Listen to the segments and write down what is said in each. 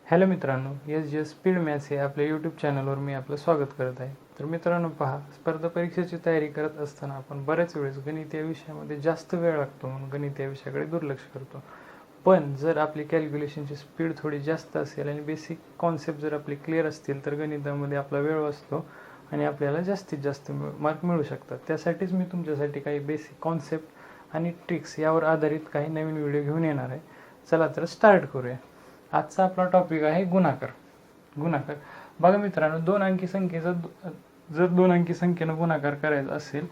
Hello मित्रांनो, S speed maths हे आपल्या यूट्यूब चॅनलवर मी आपलं स्वागत करत आहे. तर मित्रांनो पहा, स्पर्धा परीक्षेची तयारी करत असताना आपण बऱ्याच वेळेस गणित या विषयामध्ये जास्त वेळ लागतो म्हणून गणित या विषयाकडे दुर्लक्ष करतो. पण जर आपली कॅल्क्युलेशनची स्पीड थोडी जास्त असेल आणि बेसिक कॉन्सेप्ट जर आपले क्लिअर असतील तर गणितामध्ये आपला वेळ वाचतो आणि आपल्याला जास्तीत जास्त मार्क मिळू शकतात. त्यासाठीच मी तुमच्यासाठी काही बेसिक कॉन्सेप्ट आणि ट्रिक्स यावर आधारित काही नवीन व्हिडिओ घेऊन येणार आहे. चला तर स्टार्ट करूया. आजचा आपला टॉपिक आहे गुणाकार. बघा मित्रांनो, दोन अंकी संख्येचा जर दोन अंकी संख्येनं गुणाकार करायचा असेल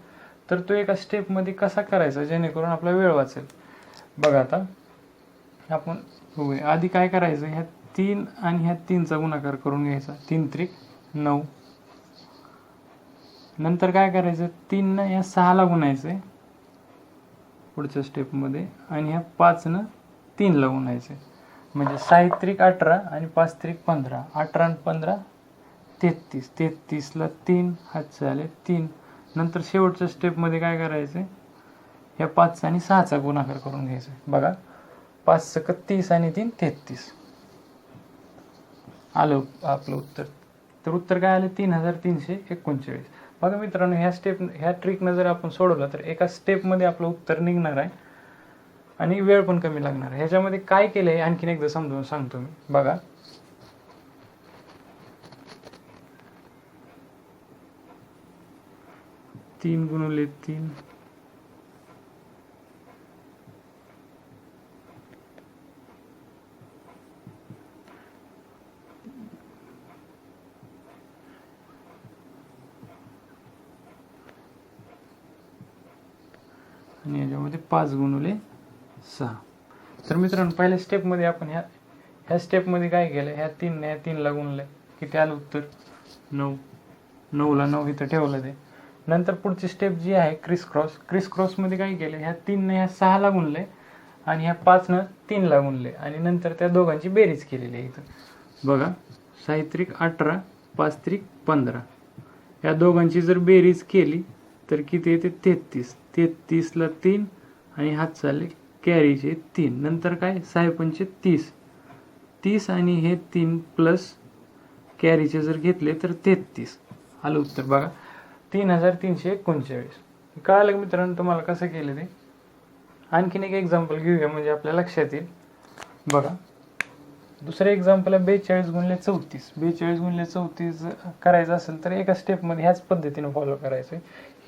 तर तो एका स्टेपमध्ये कसा करायचा जेणेकरून आपला वेळ वाचेल. बघा आता आपण बघूया. आधी काय करायचं, ह्या 3 आणि ह्या 3चा गुणाकार करून घ्यायचा. 3 त्रिक 9. नंतर काय करायचं, 3 नं ह्या 6ला गुणायचं पुढच्या स्टेपमध्ये आणि ह्या 5नं 3ला गुणायचं. म्हणजे 6 त्रिक 18 आणि 5 त्रिक 15. 18 आणि 15 33. 33ला 3 हात झाले 3. नंतर शेवटच्या स्टेपमध्ये काय करायचं, ह्या 5 आणि 6चा गुणाकार करून घ्यायचा. बघा, 5 × 30 आणि 3 33. आलं आपलं उत्तर. तर उत्तर काय आलं, 3339. बघा मित्रांनो, ह्या ट्रिकनं जर आपण सोडवलं तर एका स्टेपमध्ये आपलं उत्तर निघणार आहे आणि वेळ पण कमी लागणार आहे. ह्याच्यामध्ये काय केलं आहे आणखीन एकदा समजून सांगतो मी. बघा, तीन गुणिले 3 आणि याच्यामध्ये 5 गुणिले 6. तर मित्रांनो, पहिल्या स्टेपमध्ये आपण ह्या स्टेपमध्ये काय केलं, ह्या 3ला गुणलं. किती आलं उत्तर, 9. 9ला 9 इथं ठेवलं ते. नंतर पुढची स्टेप जी आहे क्रिस क्रॉसमध्ये काय केलं, ह्या 3नं ह्या 6ला गुणले आणि ह्या 5नं 3ला गुणले आणि नंतर त्या दोघांची बेरीज केलेली आहे. इथं बघा, 6 त्रिक 18, 5 त्रिक 15. या दोघांची जर बेरीज केली तर किती येते, 33. 33ला 3 आणि हात चालले कॅरीचे 3. नंतर काय, 6 पंचे 30. 30 आणि हे 3 प्लस कॅरीचे जर घेतले तर 33. आलं उत्तर. बघा, 3339. कळालं मित्रांनो तुम्हाला कसं केलं ते. आणखीन एक एक्झाम्पल घेऊया म्हणजे आपल्या लक्षात येईल. बघा, दुसरं एक्झाम्पल आहे 42 गुणिले 34. 42 गुणिले 34 करायचं असेल तर एका स्टेपमध्ये ह्याच पद्धतीनं फॉलो करायचं.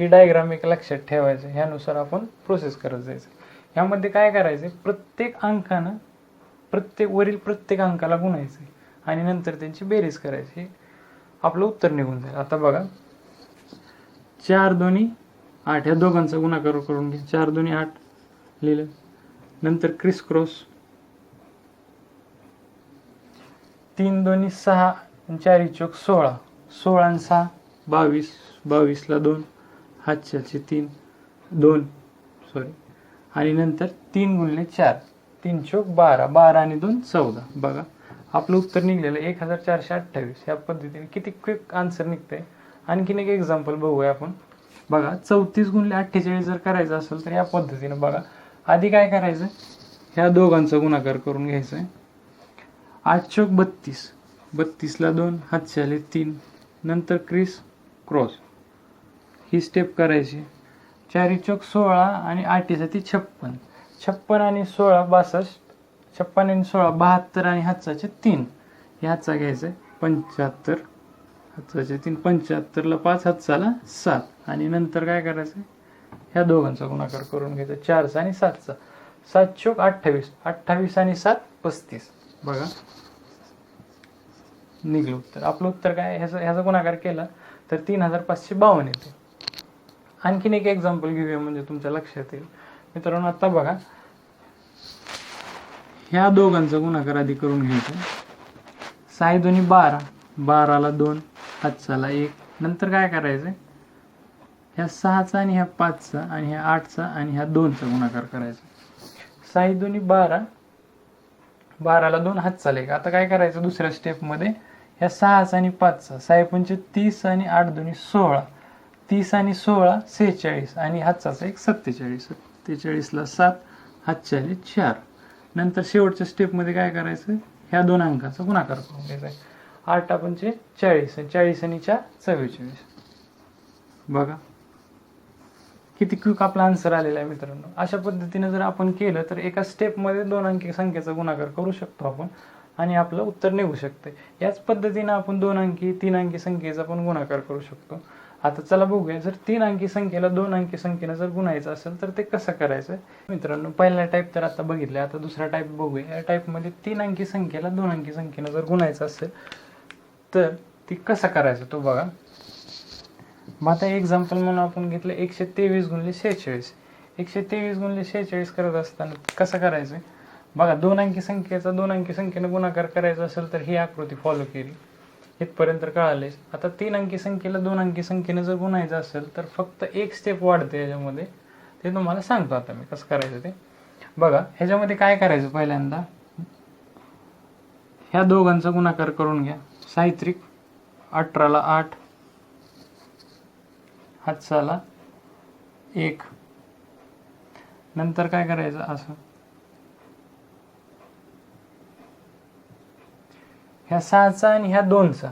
ही डायग्राम एक लक्षात ठेवायचं, ह्यानुसार आपण प्रोसेस करत जायचं. ह्यामध्ये काय करायचं, प्रत्येक अंकानं वरील प्रत्येक अंकाला गुणायचं आणि नंतर त्यांची बेरीज करायची. आपलं उत्तर निघून जाईल. आता बघा, 4 2 8 ह्या दोघांचा गुणाकार करून घ्या. 4 2 8 लिहिलं. नंतर क्रिस क्रॉस 3 2 6 4 चौक 16. 16 आणि 6 22. 22ला 2 हातच्याचे 3 2 आणि नंतर 3 गुणिले 4. 3 चौक 12. 12 आणि 2 14. बघा, आपलं उत्तर निघलेलं 1428. ह्या पद्धतीने किती क्विक आन्सर निघतंय. आणखीन एक एक्झाम्पल बघूया आपण. बघा, 34 गुणिले 48 जर करायचं असेल तर या पद्धतीनं बघा, आधी काय करायचं, ह्या दोघांचा गुणाकार करून घ्यायचं. 8 चौक 32. 32ला 2 हातच्याले 3. नंतर क्रिस क्रॉस ही स्टेप करायची. 4 चौक 16 आणि 8 साठी 56. 56 आणि 16 62. 56 आणि 16 72 आणि हातचाचे 3. हे हातचा घ्यायचं 75. हातचाचे 3 75ला 5 हातचाला 7 आणि नंतर काय करायचं, ह्या दोघांचा गुणाकार करून घ्यायचा. 4चा आणि 7चा. 7 चौक 28. 28 आणि 7 35. बघा, निघलं उत्तर. आपलं उत्तर काय, ह्याचा गुणाकार केला तर 3552 येते. आणखीन एक एक्झाम्पल घेऊया म्हणजे तुमच्या लक्षात येईल. मित्रांनो, आता बघा, ह्या दोघांचा गुणाकार आधी करून घ्यायचा. 6 2 12. 12ला 2 हातचाला 1. नंतर काय करायचं, ह्या 6चा आणि ह्या 5चा आणि ह्या 8चा आणि ह्या 2चा गुणाकार करायचा. 6 2 12. 12ला 2 हातचाला 1. आता काय करायचं, दुसऱ्या स्टेपमध्ये ह्या 6चा आणि 5चा. 6 पंचे 30 आणि 8 2 16. 30 आणि 16 46 आणि हातचाचा 1 47. 47ला 7 हातच्याले 4. नंतर शेवटच्या स्टेपमध्ये काय करायचं, ह्या दोन अंकाचा गुणाकार करून घ्यायचा आहे. 8 पंचे 40, 40 आणि 4 44. बघा किती क्विक आपला आन्सर आलेला आहे मित्रांनो. अशा पद्धतीने जर आपण केलं तर एका स्टेपमध्ये 2 अंकी संख्येचा गुणाकार करू शकतो आपण आणि आपलं उत्तर निघू शकते. याच पद्धतीने आपण 2 अंकी 3 अंकी संख्येचा पण गुणाकार करू शकतो. आता चला बघूया, जर 3 अंकी संख्येला 2 अंकी संख्येनं जर गुणायचं असेल तर ते कसं करायचं मित्रांनो. पहिला टाईप तर आता बघितलं, आता दुसरा टाईप बघूया. या टाईपमध्ये 3 अंकी संख्येला 2 अंकी संख्येनं जर गुणायचं असेल तर ती कसं करायचं तो बघा. मग आता एक्झाम्पल म्हणून आपण घेतलं 123 गुणिले 46. 123 गुणिले 46 करत असताना कसं करायचं बघा. 2 अंकी संख्येचा 2 अंकी संख्येनं गुणाकार करायचा असेल तर ही आकृती फॉलो केली, इथपर्यंत कळाले. आता 3 अंकी संख्येला 2 अंकी संख्येनं जर गुणायचं असेल तर फक्त एक स्टेप वाढते याच्यामध्ये, ते तुम्हाला सांगतो आता मी कसं करायचं ते बघा. ह्याच्यामध्ये काय करायचं, पहिल्यांदा ह्या दोघांचा गुणाकार करून घ्या. साहित्रिक 18ला 8, हातचाला 1. नंतर काय करायचं, असं ह्या 6चा आणि ह्या 2चा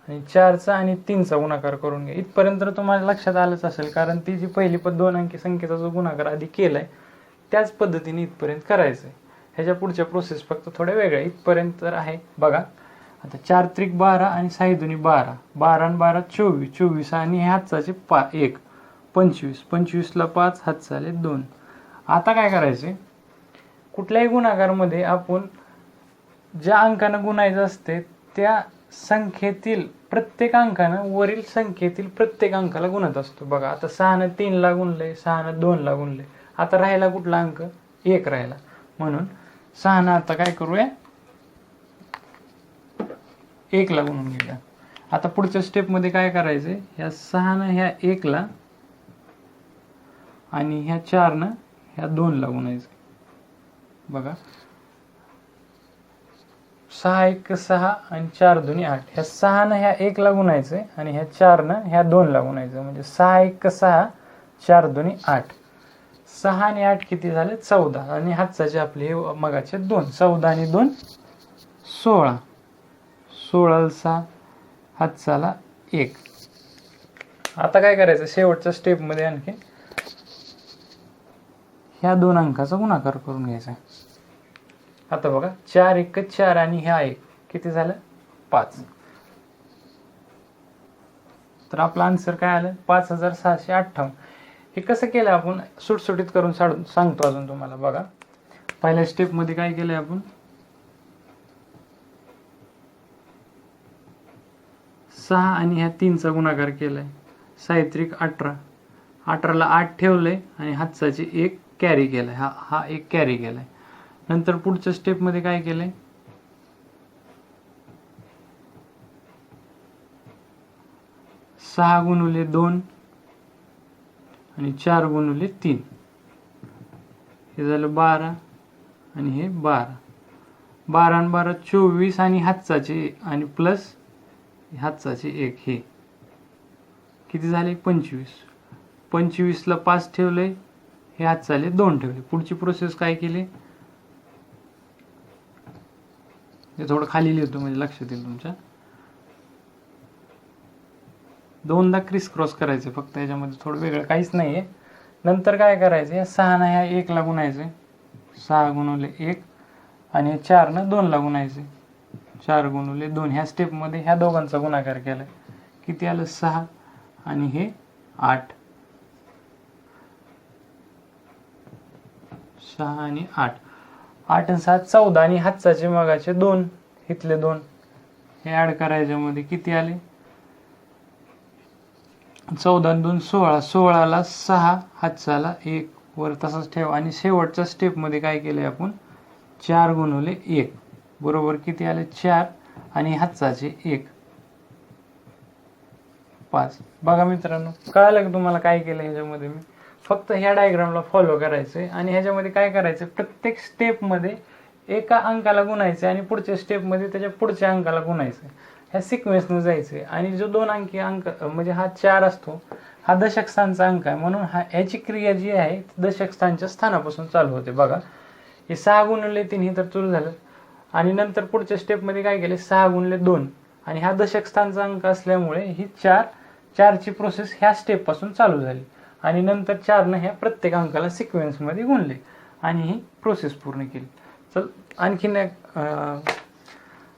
आणि 4चा आणि 3चा गुणाकार करून घ्या. इथपर्यंत तुम्हाला लक्षात आलंच असेल, कारण ती जी पहिली 2 अंकी संख्येचा जो गुणाकार आधी केलाय त्याच पद्धतीने इथपर्यंत करायचं आहे. ह्याच्या पुढच्या प्रोसेस फक्त थोड्या वेगळ्या. इथपर्यंत तर आहे बघा. आता 4 त्रिक 12 आणि 6 दुनी 12, 12 आणि 12 24, 24 आणि ह्या हातचाचे 1 25, 25ला 5, हातचाले 2. आता काय करायचे, कुठल्याही गुणाकारमध्ये आपण ज्या अंकानं गुणायचं असते त्या संख्येतील प्रत्येक अंकानं वरील संख्येतील प्रत्येक अंकाला गुणत असतो. बघा आता 6नं 3ला गुणले, 6नं 2ला गुणले, आता राहिला कुठला अंक, 1 राहिला. म्हणून 6नं आता काय करूया, 1ला गुणून घेऊया. आता पुढच्या स्टेपमध्ये काय करायचे, ह्या 6नं ह्या 1ला आणि ह्या 4नं ह्या 2ला गुणायचं. बघा 6 1 6 आणि 4 दुनी 8. ह्या 6नं ह्या 1ला गुणायचं आणि ह्या 4नं ह्या 2ला गुणायचं. म्हणजे 6 1 6, 4 दुनी 8. 6 आणि 8 किती झाले, 14. आणि हातचाचे आपले हे मगाचे 2, 14 आणि 2 16. 16ला 6, हातचाला 1. आता काय करायचं, शेवटच्या स्टेपमध्ये आणखी ह्या 2 अंकाचा गुणाकार करून घ्यायचा. आता बघा 4 1 4 आणि ह्या 1 किती झालं, 5. तर आपला आन्सर काय आलं, 5658. हे कसं केलं आपण, सुटसुटीत करून सांगतो अजून तुम्हाला. बघा पहिल्या स्टेपमध्ये काय केलंय आपण, 6 आणि ह्या 3चा गुणाकार केलाय. साहित्रिक 18, 18ला 8 ठेवलंय आणि हातचाचे 1 कॅरी केलाय. हा 1 कॅरी केलाय. नंतर पुढच्या स्टेपमध्ये काय केलंय, 6 गुणिले 2 आणि 4 गुणिले 3, हे झालं 12 आणि हे 12. 12 आणि 12 24 आणि हातचाचे आणि प्लस हातचाचे 1, हे किती झाले, 25. 25ला 5 ठेवले, हे हातचाले 2 ठेवले. पुढची प्रोसेस काय केली, ते थोडं खाली लिहितो म्हणजे लक्षात येईल तुमच्या. 2दा क्रिस क्रॉस करायचे फक्त, याच्यामध्ये थोडं वेगळं काहीच नाहीये. नंतर काय करायचं, या 6नं ह्या 1ला गुणायचे, 6 गुणिले 1 आणि 4नं 2ला गुणायचे, 4 गुणिले 2. ह्या स्टेपमध्ये ह्या दोघांचा गुणाकार केलाय. किती आलं, 6 आणि हे 8. 6 आणि 8, 8 आणि 6 14 आणि हातचाचे मगाचे 2, इथले 2 हे ऍड करायच्यामध्ये किती आले, 14 आणि 2 16. 16ला 6, हातचाला 1 वर तसाच ठेव. आणि शेवटच्या स्टेपमध्ये काय केलंय आपण, 4 गुणिले 1 बरोबर किती आले, 4 आणि हातचाचे 1 5. बघा मित्रांनो, कळालं की तुम्हाला काय केलं ह्याच्यामध्ये. मी फक्त ह्या डायग्रामला फॉलो करायचंय आणि ह्याच्यामध्ये काय करायचं, प्रत्येक स्टेपमध्ये एका अंकाला गुणायचं आणि पुढच्या स्टेपमध्ये त्याच्या पुढच्या अंकाला गुणायचं. ह्या सिक्वेन्सने जायचंय. आणि जो 2 अंकी अंक म्हणजे हा 4 असतो, हा दशक स्थानचा अंक आहे, म्हणून ह्याची क्रिया जी आहे दशक स्थानच्या स्थानापासून चालू होते. बघा हे 6 गुणिले 3 हे तर चूल झालं आणि नंतर पुढच्या स्टेपमध्ये काय केले 6 गुणले 2 आणि हा दशक स्थानचा अंक असल्यामुळे ही 4ची प्रोसेस ह्या स्टेपपासून चालू झाली आणि नंतर 4ने ह्या प्रत्येक अंकाला सिक्वेन्समध्ये गुणले आणि ही प्रोसेस पूर्ण केली. चल आणखीन एक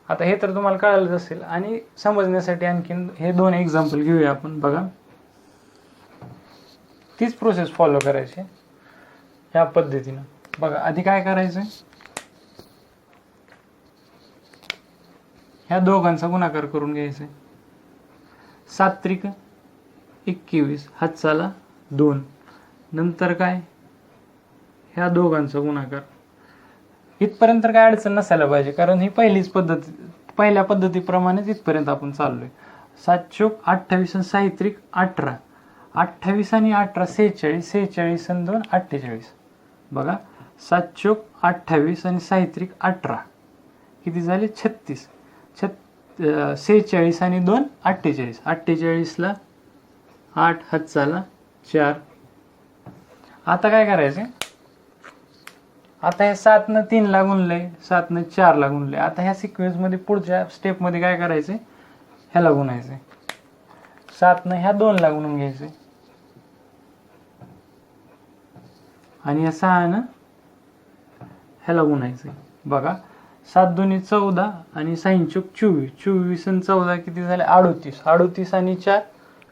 आता हे तर तुम्हाला कळालंच असेल आणि समजण्यासाठी आणखीन हे 2 एक्झाम्पल घेऊया आपण. बघा तीच प्रोसेस फॉलो करायची ह्या पद्धतीनं. बघा आधी काय करायचं, ह्या दोघांचा गुणाकार करून घ्यायचा. 7 त्रिक 21 हातचाला 2. नंतर काय ह्या दोघांचा गुणाकार. इथपर्यंत काय अडचण नसायला पाहिजे कारण ही पहिल्या पद्धतीप्रमाणेच इथपर्यंत आपण चाललोय. 7 चोक 28 आणि 6 त्रिक 18. 28 आणि 18 46. 46 आणि 2 48. बघा 7 चोक 28 आणि 6 त्रिक 18 किती झाले 36. 46 आणि 2 48. 48ला 8 हातचाला 4. आता काय करायचं, आता हे 7 3 ला गुणले, 7 4 ला गुणले. आता ह्या सिक्वेन्समध्ये पुढच्या स्टेपमध्ये काय करायचे, ह्याला गुणायचे. 7 ह्या 2 ला गुणून घ्यायचे आणि या 6 ह्याला गुणायचे. बघा 7 2 14 आणि 6 चोक 24. 24 आणि 14 किती झाले 38. 38 आणि 4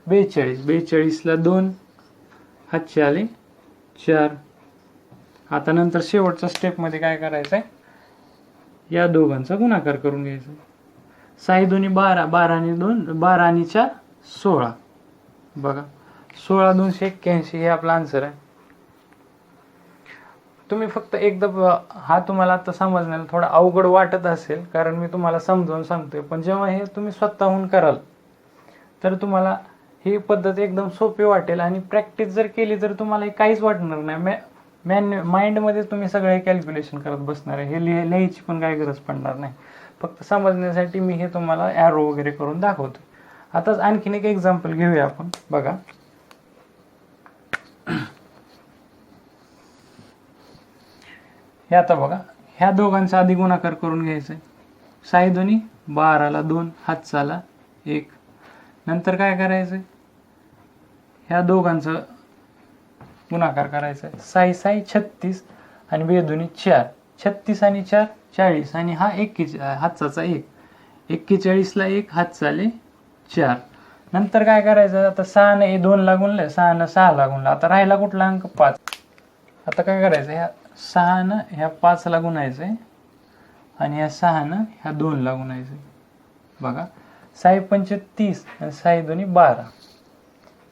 42. 42ला 2 हातचे आले 4. आता नंतर शेवटच्या स्टेपमध्ये काय करायचंय, या दोघांचा गुणाकार करून घ्यायचा. 6 2 12. 12 आणि 2 12 आणि 4 16. बघा 16 281 हे आपला आन्सर आहे. तुम्ही फक्त एकदा हा तुम्हाला आता समजण्याला थोडा अवघड वाटत असेल कारण मी तुम्हाला समजावून सांगतोय, पण जेव्हा हे तुम्ही स्वतःहून कराल तर तुम्हाला ही पद्धत एकदम सोपी वाटेल आणि प्रॅक्टिस जर केली तर तुम्हाला हे काहीच वाटणार नाही. माइंडमध्ये तुम्ही सगळे कॅल्क्युलेशन करत बसणार आहे. हे लिहायची पण काही गरज पडणार नाही. फक्त समजण्यासाठी मी हे तुम्हाला ॲरो वगैरे करून दाखवतो. आताच आणखीन एक एक्झाम्पल घेऊया आपण. बघा हे आता बघा ह्या दोघांचा आधी गुणाकार करून घ्यायचा. 6 2 12ला 2 हातचाला 1. नंतर काय करायचं, ह्या दोघांचा गुणाकार करायचा. 6 6 36 आणि 2 2 4. 36 आणि 4 40 आणि हा 41 हातचा 1. 41ला 1 हातचाले 4. नंतर काय करायचं, आता 6 ने 2 ला गुणले, 6 6 ला गुणला. आता राहिला कुठला अंक 5. आता काय करायचं, ह्या 6 ह्या 5 ला गुणायचंय आणि ह्या 6 ह्या 2 ला गुणायचंय. बघा 6 5 30 आणि 6 2 12.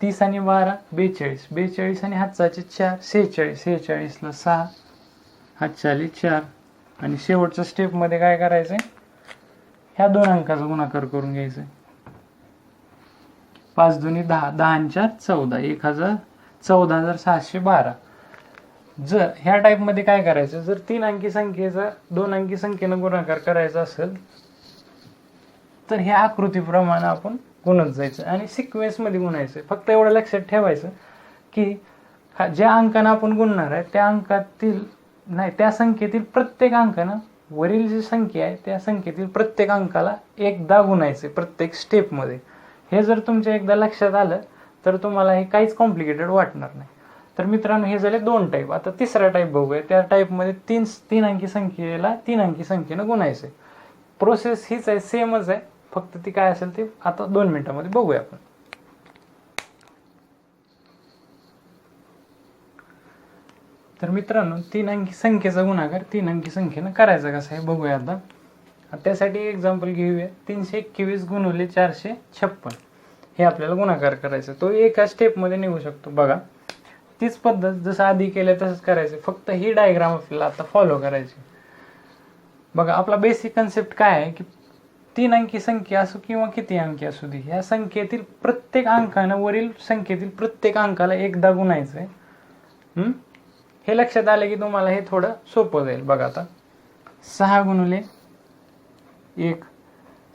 30 आणि 12 42. 42 आणि हातचाचे 4 46. 46ला 6 हातचाले 4 आणि शेवटच्या स्टेपमध्ये काय करायचंय, ह्या 2 अंकाचा गुणाकार करून घ्यायचंय. 5 2 10. 10 आणि 4 14. 14,612. जर ह्या टाईपमध्ये काय करायचं, जर 3 अंकी संख्येचा 2 अंकी संख्येनं गुणाकार करायचा असेल तर ह्या आकृतीप्रमाणे आपण गुणत जायचं आणि सिक्वेन्समध्ये गुणायचं. फक्त एवढं लक्षात ठेवायचं की ज्या अंकानं आपण गुणणार आहे त्या संख्येतील प्रत्येक अंकानं वरील जी संख्या आहे त्या संख्येतील प्रत्येक अंकाला एकदा गुणायचे प्रत्येक स्टेपमध्ये. हे जर तुमच्या एकदा लक्षात आलं तर तुम्हाला हे काहीच कॉम्प्लिकेटेड वाटणार नाही. तर मित्रांनो हे झाले 2 टाईप. आता तिसरा टाईप बघूया. त्या टाईपमध्ये 3 अंकी संख्येला 3 अंकी संख्येनं गुणायचं. प्रोसेस हीच आहे, सेमच आहे, फक्त ती काय असेल ते आता 2 मिनिटांमध्ये बघूया आपण. तर मित्रांनो 3 अंकी संख्येचा गुणाकार 3 अंकी संख्येनं करायचा कसा आहे बघूया. आता त्यासाठी एक्झाम्पल घेऊया. 321 गुणिले 456 हे आपल्याला गुणाकार करायचं. तो एका स्टेपमध्ये निघू शकतो. बघा तीच पद्धत जसं आधी केलं तसंच करायचं, फक्त ही डायग्राम आपल्याला आता फॉलो करायची. बघा आपला बेसिक कन्सेप्ट काय आहे की 3 अंकी संख्या असो किंवा किती अंकी असू दे, ह्या संख्येतील प्रत्येक अंकानं वरील संख्येतील प्रत्येक अंकाला एकदा गुणायचं आहे. हे लक्षात आलं की तुम्हाला हे थोडं सोपं जाईल. बघा आता 6 गुणिले 1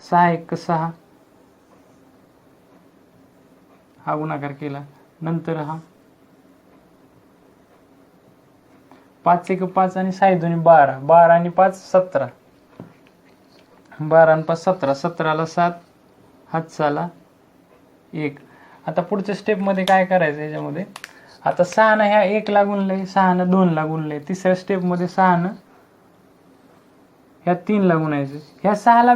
6 1 6 हा गुणाकार केला. नंतर हा 5 1 5 आणि 6 2 12. 12 आणि 5 17. 12 आणि 5 17, 17ला 7, हातचाला 1. आता पुढच्या स्टेपमध्ये काय करायचं याच्यामध्ये, आता 6 ह्या 1 ला गुणले, 6 2 ला गुणले, तिसऱ्या स्टेपमध्ये 6 ह्या 3 ला गुणायचे, ह्या 6ला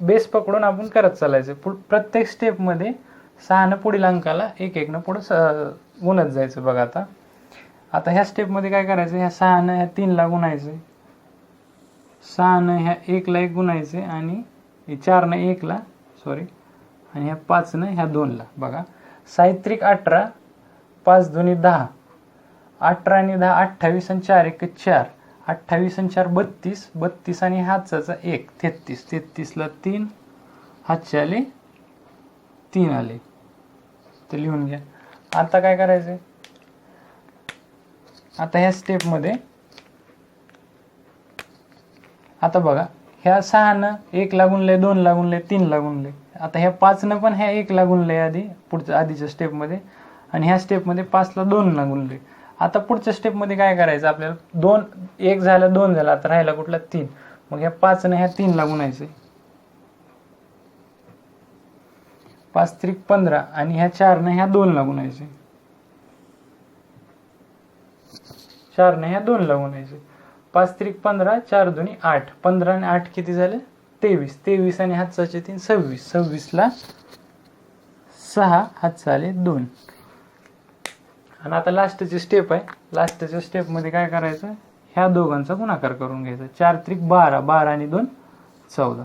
बेस पकडून आपण करत चालायचं. प्रत्येक स्टेपमध्ये 6 पुढील अंकाला 1 1 पुढं गुणत जायचं. बघा आता ह्या स्टेपमध्ये काय करायचं, ह्या 6 ह्या 3 ला गुणायचं, 6 ह्या 1 ला 1 गुणायचे, आणि 4 1 ला सॉरी, आणि ह्या 5 ह्या 2 ला. बघा 6 18, 5 2 10, 18 आणि 10 28, आणि 4 1 4, 28 आणि 4 32, 32 आणि हातचा 1 33, 33 ला 3, हातचे आले 3 आले. ते लिहून घ्या. आता काय करायचं, आता ह्या स्टेपमध्ये आता बघा ह्या 6 1 ला गुणले, 2 ला गुणले, 3 ला गुणले. आता ह्या 5 पण ह्या 1 ला गुणले आधी पुढच्या आधीच्या स्टेपमध्ये, आणि ह्या स्टेपमध्ये 5 ला 2 ला गुणले. आता पुढच्या स्टेपमध्ये काय करायचं आपल्याला, 2 1 झालं, 2 झालं, आता राहिला कुठला 3. मग ह्या 5 ह्या 3 ला गुणायचे, 5 3 15, आणि ह्या 4 ह्या 2 ला गुणायचे, 4 ह्या 2 ला गुणायचे, 5 3 15, 4 2 8, 15 आणि 8 किती झाले 23, 23 आणि हातचाचे 3 26, 26 ला 6, हातचा आले 2. आणि आता लास्टची स्टेप आहे. लास्टच्या स्टेपमध्ये काय करायचं, ह्या दोघांचा गुणाकार करून घ्यायचा, 4 3 12, 12 आणि 2 14.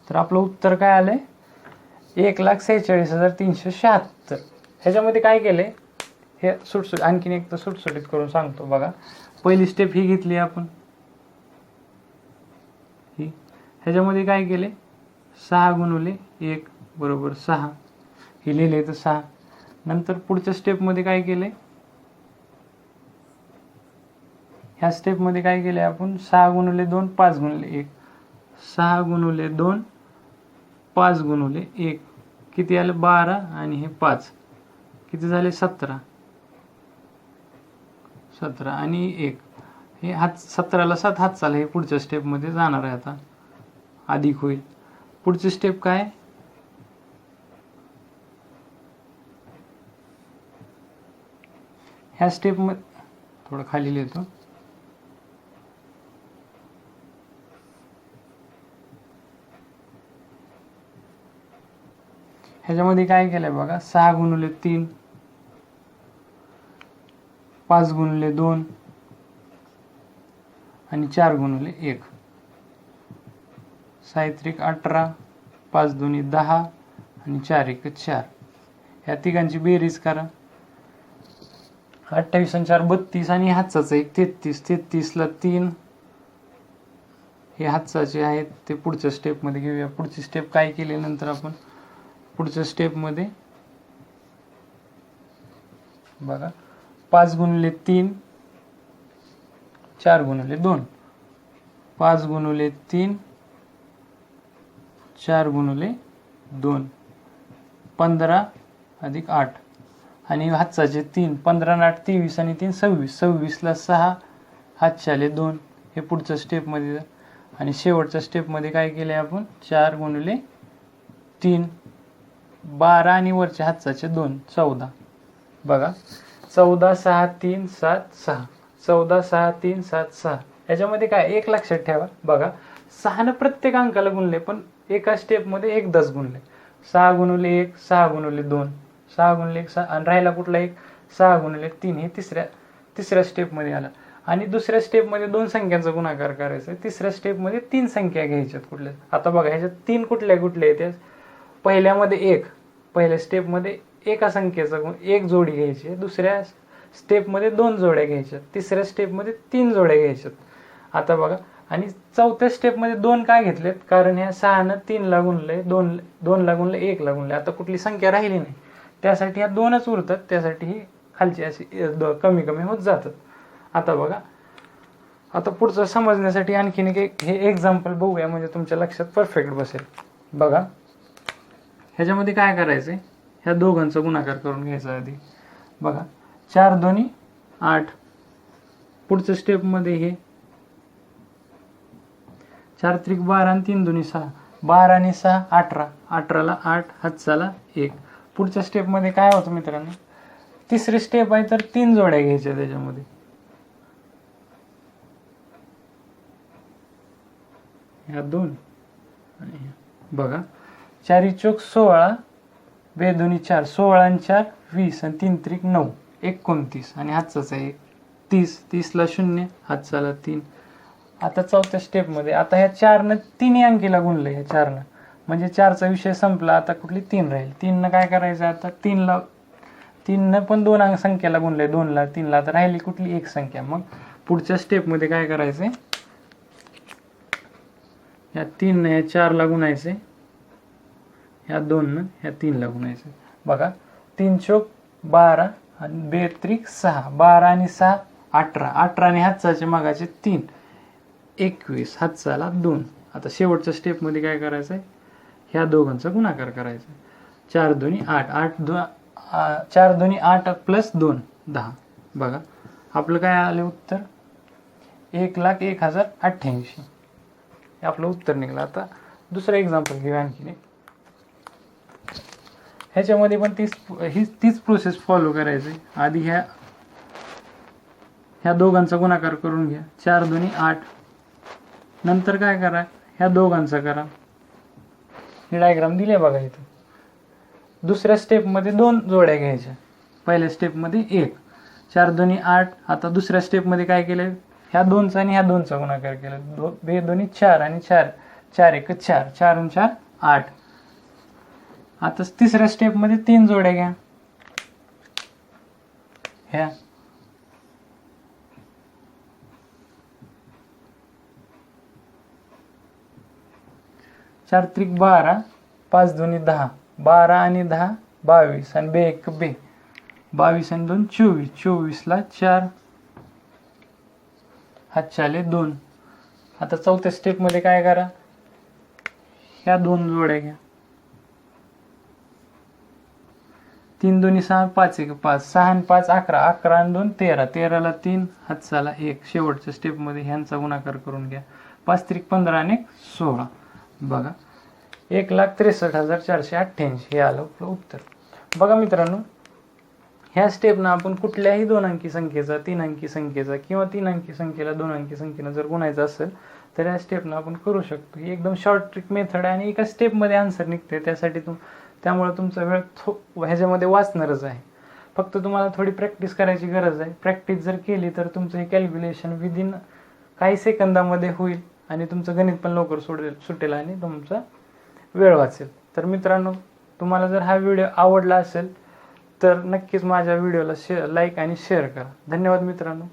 तर आपलं उत्तर काय आलंय, 1,46,376. ह्याच्यामध्ये काय केलंय, हे सुटसुट आणखीन एक तर सुटसुटीत करून सांगतो. बघा पहिली स्टेप ही घेतली आपण, ही ह्याच्यामध्ये काय केले, 6 गुणुले 1 बरोबर 6, हे लिहिले तर 6. नंतर पुढच्या स्टेपमध्ये काय केले, ह्या स्टेपमध्ये काय केले आपण, 6 गुणुले 2 5 गुणुले 1, 6 गुणुले 2 5 गुणुले 1 किती आलं 12, आणि हे 5 किती झाले 17, 17 आणि 1 हे हात 17ला 7 हात चाल, हे पुढच्या स्टेपमध्ये जाणार आहे. आता अधिक होईल. पुढची स्टेप काय, ह्या स्टेपमध्ये थोडं खाली लिहितो, ह्याच्यामध्ये काय केलंय बघा, 6 गुणुले 3 5 गुणुले 2 आणि 4 गुणुले 1, 6 3 18, 5 2 10 आणि 4 1 4. ह्या तिघांची बेरीज करा, 28 आणि 4 32, आणि हातचाच 1 33, 33 ला 3, हे हातचाचे आहेत, ते पुढच्या स्टेपमध्ये घेऊया. पुढची स्टेप काय केली नंतर आपण, पुढच्या स्टेपमध्ये बघा 5 गुणुले 3 4 गुणुले 2, 5 गुणुले 3 4 गुणुले 2, 15 अधिक 8, आणि हातचाचे 3, 15 आणि 8 23, आणि 3 26, 26 ला 6, हातचाले 2, हे पुढच्या स्टेपमध्ये. आणि शेवटच्या स्टेपमध्ये काय केले आपण, 4 गुणुले 3 12, आणि वरच्या हातचाचे 2 14. बघा 14 6 3 7 6, 14 6 3 7 6. याच्यामध्ये काय एक लक्षात ठेवा, बघा 6 प्रत्येक अंकाला गुणले, पण एका स्टेपमध्ये एकदाच गुणले. 6 गुणुले 1 6 गुणुले 2, 6 गुणुले 1 6, आणि राहिला कुठला एक 6 गुणुले 3, हे तिसऱ्या स्टेपमध्ये आला. आणि दुसऱ्या स्टेपमध्ये 2 संख्यांचा गुणाकार करायचा, तिसऱ्या स्टेपमध्ये 3 संख्या घ्यायच्यात कुठल्या. आता बघा ह्याच्यात 3 कुठल्या येतात, पहिल्यामध्ये 1, पहिल्या स्टेपमध्ये एका संख्येचा एक जोडी घ्यायची, दुसऱ्या स्टेपमध्ये 2 जोड्या घ्यायच्या, तिसऱ्या स्टेपमध्ये 3 जोड्या घ्यायच्यात. आता बघा, आणि चौथ्या स्टेपमध्ये 2 काय घेतलेत, कारण ह्या 6 3 ला गुणले, 2 ला गुणले, 1 ला गुणले, आता कुठली संख्या राहिली नाही, त्यासाठी ह्या 2च उरतात, त्यासाठी ही खालची अशी कमी कमी होत जातात. आता बघा, आता पुढचं समजण्यासाठी आणखीन एक हे एक्झाम्पल बघूया, म्हणजे तुमच्या लक्षात परफेक्ट बसेल. बघा ह्याच्यामध्ये काय करायचं, ह्या दोघांचा गुणाकार करून घ्यायचा आधी. बघा 4 2 8, पुढच्या स्टेपमध्ये हे 4 3 12 आणि 3 2 6, 12 आणि 6 18, 18ला 8 हातचाला 1. पुढच्या स्टेपमध्ये काय होतं मित्रांनो, तिसरी स्टेप आहे तर 3 जोड्या घ्यायच्या त्याच्यामध्ये. ह्या 2 आणि ह्या. बघा 4 चोक 16, बेदोनी 4, 16 आणि 4 20 आणि 3 त्रिक 9, 29 आणि हातचाचा 1 30, 30ला 0 हातचाला 3. आता चौथ्या स्टेपमध्ये आता ह्या 4नं 3 अंकीला गुणलं, ह्या 4नं म्हणजे 4चा विषय संपला. आता कुठली 3 राहील. 3नं काय करायचं, आता 3नं पण 2 संख्येला गुणलंय, 2ला 3ला, तर राहिली कुठली एक संख्या. मग पुढच्या स्टेपमध्ये काय करायचंय, ह्या 3नं ह्या 4ला गुणायचे, ह्या 2नं ह्या 3ला गुणायचे. बघा 3 चोक 12 आणि 2 त्रिक 6, 12 आणि 6 18, 18 आणि हातचाचे मागाचे 3, 21 हातचाला 2. आता शेवटच्या स्टेपमध्ये काय करायचं आहे, ह्या दोघांचा गुणाकार करायचा. 4 दोन्ही 8, 4 दोन्ही 8 प्लस 2 10. बघा आपलं काय आलं उत्तर, 1,01,088 हे आपलं उत्तर निघालं. आता दुसरं एक्झाम्पल घेऊया आणखी. ह्याच्यामध्ये पण तीच प्रोसेस फॉलो करायची. आधी ह्या दोघांचा गुणाकार करून घ्या, 4 दोन्ही 8. नंतर काय करा, ह्या दोघांचा करा. हे डायग्राम दिले बघा इथं. दुसऱ्या स्टेपमध्ये 2 जोड्या घ्यायच्या, पहिल्या स्टेपमध्ये 1, 4 दोन्ही 8. आता दुसऱ्या स्टेपमध्ये काय केलं, ह्या 2चा आणि ह्या 2चा गुणाकार केला, 2 दोन्ही 4 आणि 4, 4 1 4, 4 आणि 4 8. आता तिसऱ्या स्टेपमध्ये 3 जोड्या घ्या, ह्या 4 त्रिक 12, 5 दोन्ही 10, 12 आणि 10 22 आणि 2 1 2, 22 आणि 2 24, 24ला 4 हातचाले 2. आता चौथ्या स्टेपमध्ये काय करा, ह्या 2 जोड्या घ्या, 3 दोन्ही 6, 5 1 5, 6 आणि 5 11, 11 आणि 2 13, 13ला 3 हातचाला 1. शेवटच्या स्टेपमध्ये ह्यांचा गुणाकार करून घ्या, 5 त्रिक 15 आणि 16. बघा 1,63,488 हे आलं आपलं उत्तर. बघा मित्रांनो, ह्या स्टेपनं आपण कुठल्याही 2 अंकी संख्येचा 3 अंकी संख्येचा किंवा 3 अंकी संख्येला 2 अंकी संख्येनं जर गुणायचं असेल तर या स्टेपनं आपण करू शकतो. ही एकदम शॉर्ट ट्रिक मेथड आहे आणि एका स्टेपमध्ये आन्सर निघते. त्यामुळे तुमचा वेळ ह्याच्यामध्ये वाचणारच आहे. फक्त तुम्हाला थोडी प्रॅक्टिस करायची गरज आहे. प्रॅक्टिस जर केली तर तुमचं हे कॅल्क्युलेशन विदिन काही सेकंदामध्ये होईल आणि तुमचं गणित पण लवकर सुटेल आणि तुमचा वेळ वाचेल. तर मित्रांनो, तुम्हाला जर हा व्हिडिओ आवडला असेल तर नक्कीच माझ्या व्हिडिओला लाईक आणि शेअर करा. धन्यवाद मित्रांनो.